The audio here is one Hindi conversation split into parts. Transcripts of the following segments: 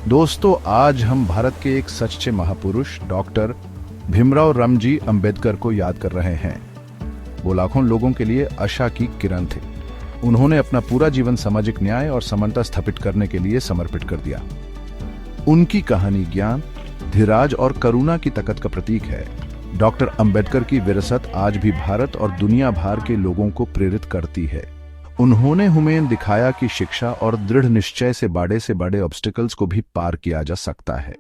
दोस्तों, आज हम भारत के एक सच्चे महापुरुष डॉक्टर भीमराव रामजी अंबेडकर को याद कर रहे हैं। वो लाखों लोगों के लिए आशा की किरण थे। उन्होंने अपना पूरा जीवन सामाजिक न्याय और समानता स्थापित करने के लिए समर्पित कर दिया। उनकी कहानी ज्ञान, धीरज और करुणा की ताकत का प्रतीक है। डॉक्टर अंबेडकर की विरासत आज भी भारत और दुनिया भर के लोगों को प्रेरित करती है। उन्होंने हमें दिखाया कि शिक्षा और दृढ़ निश्चय से बड़े ऑब्स्टिकल्स को भी पार किया जा सकता है।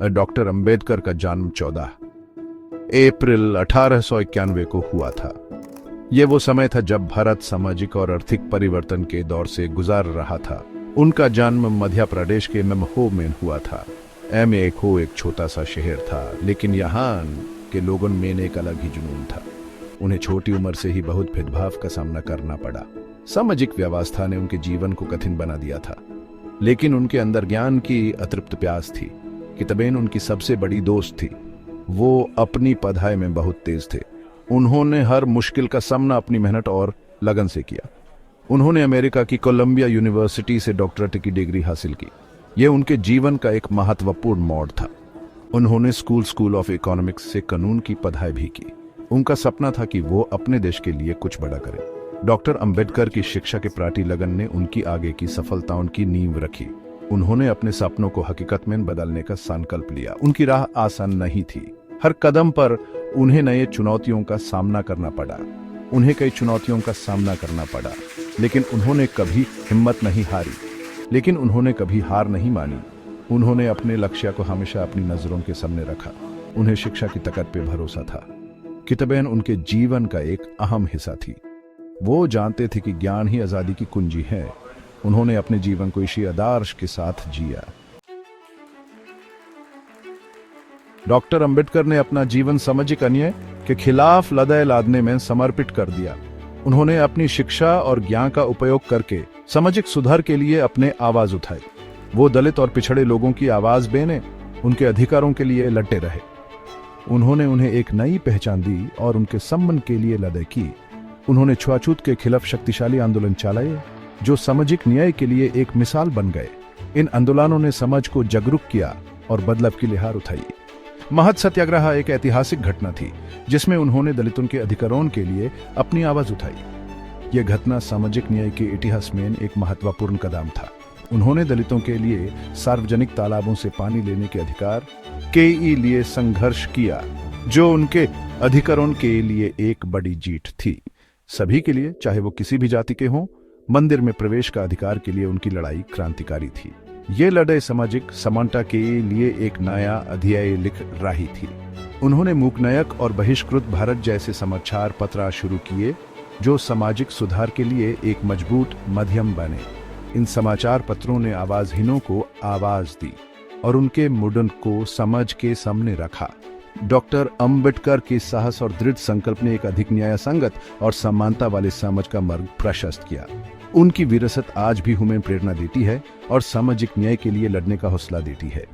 डॉक्टर अंबेडकर का जन्म 14 अप्रैल 1891 को हुआ था। यह वो समय था जब भारत सामाजिक और आर्थिक परिवर्तन के दौर से गुजर रहा था। उनका जन्म मध्य प्रदेश के मेमहो में हुआ था। मेमहो एक छोटा सा शहर था, लेकिन यहाँ के लोगों में एक अलग ही जुनून था। उन्हें छोटी उम्र से ही बहुत भेदभाव का सामना करना पड़ा। सामाजिक व्यवस्था ने उनके जीवन को कठिन बना दिया था, लेकिन उनके अंदर ज्ञान की अतृप्त प्यास थी। किताबें उनकी सबसे बड़ी दोस्त थी। वो अपनी पढ़ाई में बहुत तेज थे। उन्होंने हर मुश्किल का सामना अपनी मेहनत और लगन से किया। उन्होंने अमेरिका की कोलंबिया यूनिवर्सिटी से डॉक्टरेट की डिग्री हासिल की। यह उनके जीवन का एक महत्वपूर्ण मोड़ था। उन्होंने स्कूल ऑफ इकोनॉमिक्स से कानून की पढ़ाई भी की। उनका सपना था कि वो अपने देश के लिए कुछ बड़ा करें। डॉक्टर अंबेडकर की शिक्षा के प्रति लगन ने उनकी आगे की सफलताओं की नींव रखी। उन्होंने अपने सपनों को हकीकत में बदलने का संकल्प लिया। उनकी राह आसान नहीं थी। हर कदम पर उन्हें नए चुनौतियों का सामना करना पड़ा। लेकिन उन्होंने कभी हिम्मत नहीं हारी। लेकिन उन्होंने कभी हार नहीं मानी। उन्होंने अपने लक्ष्य को हमेशा अपनी नजरों के सामने रखा। उन्हें शिक्षा की ताकत पे भरोसा था। किताबें उनके जीवन का एक अहम हिस्सा थी। वो जानते थे कि ज्ञान ही आजादी की कुंजी है। उन्होंने अपने जीवन को इसी आदर्श के साथ जिया। डॉक्टर अंबेडकर ने अपना जीवन सामाजिक अन्याय के खिलाफ लड़ाई लड़ने में समर्पित कर दिया। उन्होंने अपनी शिक्षा और ज्ञान का उपयोग करके सामाजिक सुधार के लिए अपने आवाज उठाई। वो दलित और पिछड़े लोगों की आवाज बने उनके अधिकारों के लिए लड़ते रहे। उन्होंने उन्हें एक नई पहचान दी और उनके सम्मान के लिए लड़ाई की। उन्होंने छुआछूत के खिलाफ शक्तिशाली आंदोलन चलाए, जो सामाजिक न्याय के लिए एक मिसाल बन गए। इन आंदोलनों ने समाज को जागरूक किया और बदलाव की लहर उठाई। महत सत्याग्रह एक ऐतिहासिक घटना थी, जिसमें उन्होंने दलितों के अधिकारों के लिए अपनी आवाज उठाई। यह घटना सामाजिक न्याय के इतिहास में एक महत्वपूर्ण कदम था। उन्होंने दलितों के लिए सार्वजनिक तालाबों से पानी लेने के अधिकार के लिए संघर्ष किया, जो उनके अधिकारों के लिए एक बड़ी जीत थी। सभी के लिए, चाहे वो किसी भी जाति के हों, मंदिर में प्रवेश का अधिकार के लिए उनकी लड़ाई क्रांतिकारी थी। ये लड़ाई सामाजिक समानता के लिए एक नया अध्याय लिख रही थी। उन्होंने मूकनायक और बहिष्कृत भारत जैसे समाचार पत्र शुरू किए, जो सामाजिक सुधार के लिए एक मजबूत माध्यम बने। इन समाचार पत्रों ने आवाजहीनों को आवाज दी और उनके मुद्दों को समाज के सामने रखा। डॉक्टर अंबेडकर के साहस और दृढ़ संकल्प ने एक अधिक न्याय संगत और समानता वाले समाज का मार्ग प्रशस्त किया। उनकी विरासत आज भी हमें प्रेरणा देती है और सामाजिक न्याय के लिए लड़ने का हौसला देती है।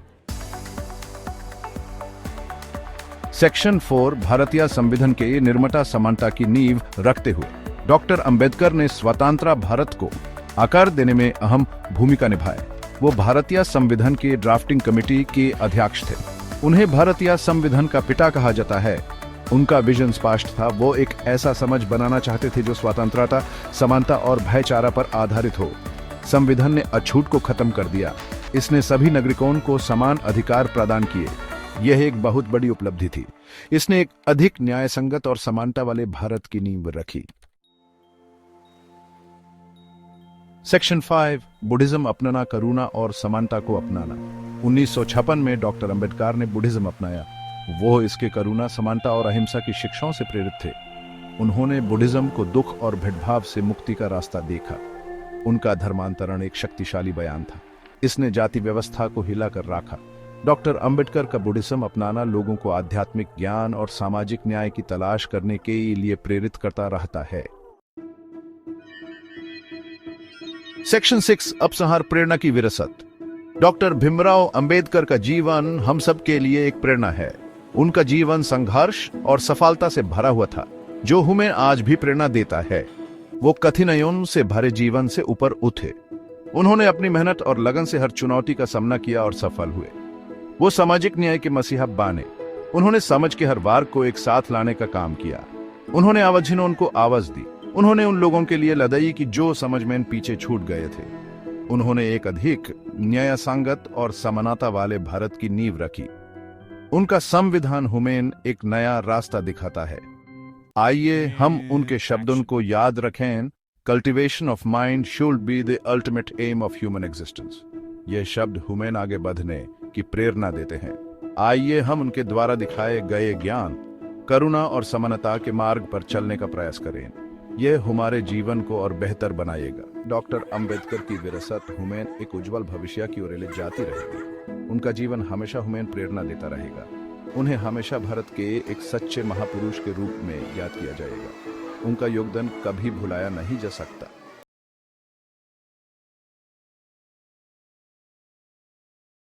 सेक्शन 4 भारतीय संविधान के निर्माता समानता की नींव रखते हुए डॉक्टर अंबेडकर ने स्वतंत्र भारत को आकार देने में अहम भूमिका निभाई। वो भारतीय संविधान के ड्राफ्टिंग कमेटी के अध्यक्ष थे। उन्हें भारतीय संविधान का पिता कहा जाता है। उनका विजन स्पष्ट था। वो एक ऐसा समाज बनाना चाहते थे जो स्वतंत्रता, समानता और भाईचारा पर आधारित हो। संविधान ने अछूत को खत्म कर दिया। इसने सभी नागरिकों को समान अधिकार प्रदान किए। यह एक बहुत बड़ी उपलब्धि थी। इसने एक अधिक न्याय संगत और समानता वाले भारत की नींव रखी। सेक्शन 5 बुद्धिज्म अपनाना, करुणा और समानता को अपनाना। 1956 में डॉक्टर अंबेडकर ने बुद्धिज्म अपनाया। वो इसके करुणा, समानता और अहिंसा की शिक्षाओं से प्रेरित थे। उन्होंने बुद्धिज्म को दुख और भेदभाव से मुक्ति का रास्ता देखा। उनका धर्मांतरण एक शक्तिशाली बयान था। इसने जाति व्यवस्था को हिलाकर रखा। डॉक्टर अंबेडकर का बुद्धिज्म अपनाना लोगों को आध्यात्मिक ज्ञान और सामाजिक न्याय की तलाश करने के लिए प्रेरित करता रहता है। सेक्शन 6 उपसंहार प्रेरणा की विरासत। डॉक्टर भीमराव अंबेडकर का जीवन हम सब के लिए एक प्रेरणा है। उनका जीवन संघर्ष और सफलता से भरा हुआ था, जो हमें आज भी प्रेरणा देता है। वो कठिनाइयों से भरे जीवन से ऊपर उठे। उन्होंने अपनी मेहनत और लगन से हर चुनौती का सामना किया और सफल हुए। वो सामाजिक न्याय के मसीहा बने। उन्होंने समझ के हर वर्ग को एक साथ लाने का काम किया। उन्होंने आवाज़हीनों को आवाज दी। उन्होंने उन लोगों के लिए लड़ाई की जो समझ में पीछे छूट गए थे। उन्होंने एक अधिक न्यायसंगत और समानता वाले भारत की नींव रखी। उनका संविधान हमें एक नया रास्ता दिखाता है। आइए हम उनके शब्दों को याद रखें। Cultivation of mind should be the ultimate aim of human existence. ये शब्द हमें आगे बढ़ने की प्रेरणा देते हैं। आइए हम उनके द्वारा दिखाए गए ज्ञान, करुणा और समानता के मार्ग पर चलने का प्रयास करें। यह हमारे जीवन को और बेहतर बनाएगा। डॉक्टर अंबेडकर की विरासत हमें एक उज्जवल भविष्य की ओर ले जाती रहेगी। उनका जीवन हमेशा हमें प्रेरणा देता रहेगा। उन्हें हमेशा भारत के एक सच्चे महापुरुष के रूप में याद किया जाएगा। उनका योगदान कभी भुलाया नहीं जा सकता।